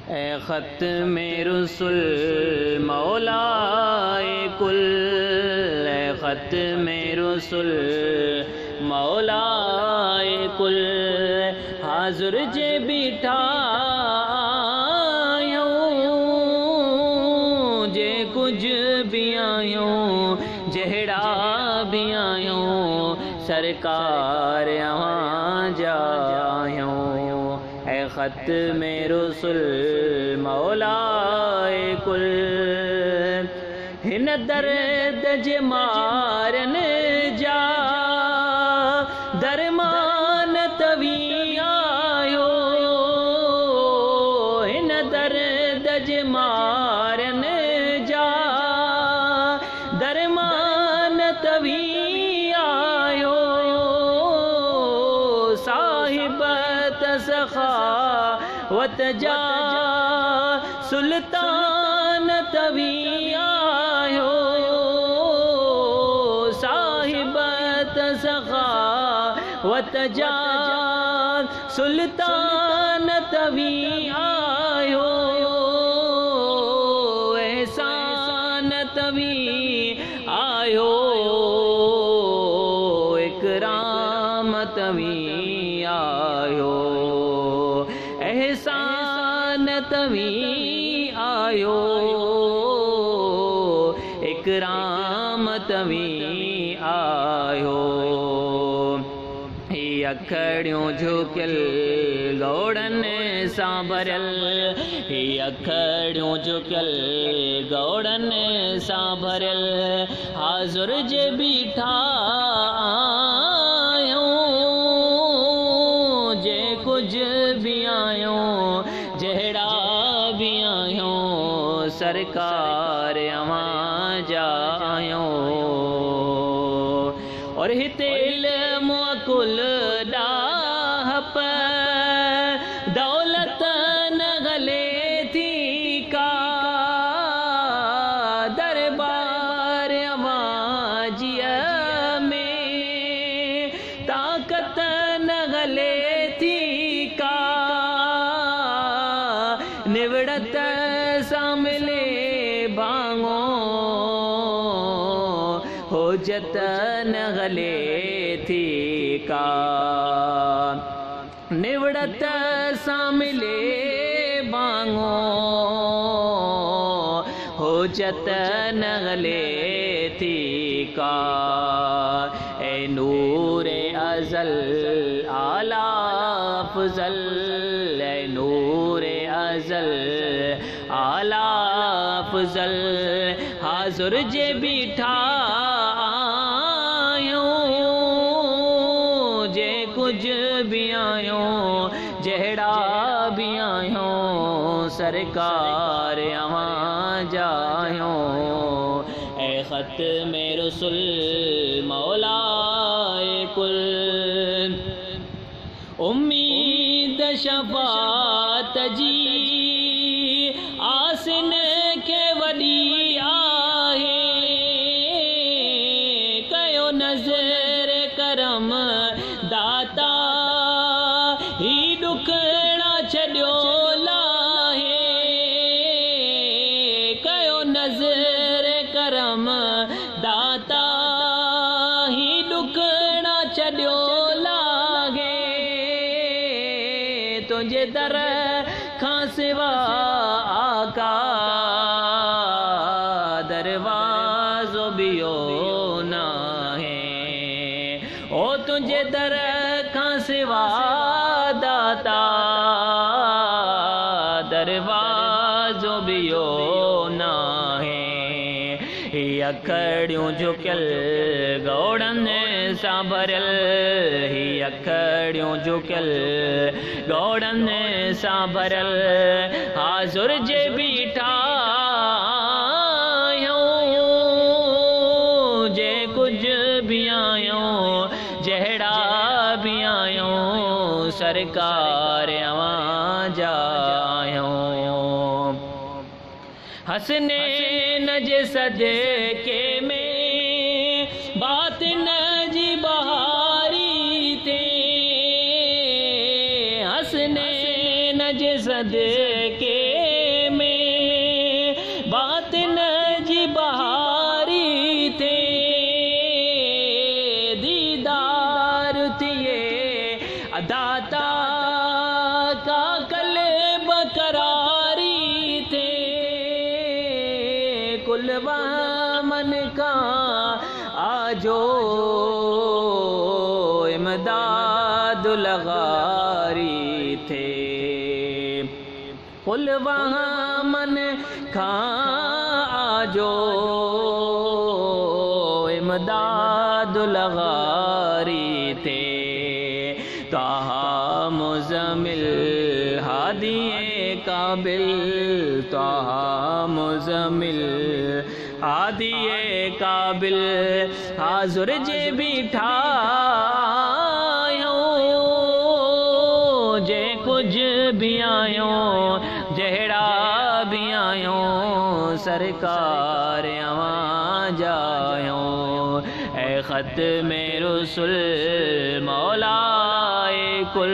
ए ख़त्म रुसुल मौलाए कुल, ए ख़त्म रुसुल मौलाए कुल, हाज़ुर जे बीठा जे कुछ भी आयूं जहिड़ा भी आयूं सरकार अवां जा आयूं। ऐ ख़त्म रुसुल मौलाए कुल, हिन दर्द जे मारन जा दरमान तवी आयो, हिन दर्द जे मारन जा दरमान तवी आयो, साहिबत सखावत जा सुल्तान तवी आयो, साहिबत सखावत जा सुल्तान तवी आयो, एहसान तवी आयो, इकराम तवी आयो, एहसान तवी आयो, इकराम तवी आयो। ही अखड़ियों झुकियल गौड़न सां भरियल, ही अखड़ियों झुकियल गौड़न सां भरियल, हाज़ुर जे बीठा आयूं जे कुछ भी आयूं जहिड़ा भी आयूं सरकार अवां जा आयूं। और हिते इल्म कुल ॾाह दौलत न गले थी का, दरबार अवां जीअ में ताक़त न गले थी का, निवड़त सां मिले भाङो होजत न गले थी का, निवड़त सां मिले भाङो होजत न गले थी का। ए नूरे अज़ल आला अफ़ज़ल, ए नूरे अज़ल आला अफ़ज़ल, हाज़ुर जे बीठा आयूं जे कुछ भी आयूं जहिड़ा भी आयूं सरकार अवां जा आयूं। ऐ ख़त्म रुसुल मौलाए कुल, उम्मीद शफ़ाअत जी आसिन के वॾी आहे, कयो नज़र करम दाता ही ॾुखड़ा छॾियो लाहे, कयो नज़र करम दाता ही ॾुखड़ा छॾियो लागे, तुंहिंजे दर खां सिवा आका दरवाज़ो ॿियो नाहे, ओ तुंहिंजे दर खां सिवा दाता दरवाज़ो ॿियो नाहे। ही अखड़ियूं झुकियल गौड़न सां भरियल, ही अखड़ियूं झुकियल गौड़न सां भरियल, हाज़ुर जे बीठा आयूं जे कुछ भी आयूं जहिड़ा भी आयूं सरकार अवां जा आयूं। हसनैन जे सदके में बातिन जी बहारी थे, हसनैन जे सदके कुल वहाँ मन खा आजो इमदादुल गारी थे ताहा मुज़म्मिल हादिए काबिल ताहा मुज़म्मिल हादिए काबिल हाजुर जे बिठायो जे कुछ भी आयो जहड़ा भी आयो सरकार आवां जायो ए खत में रसुल मौलाए कुल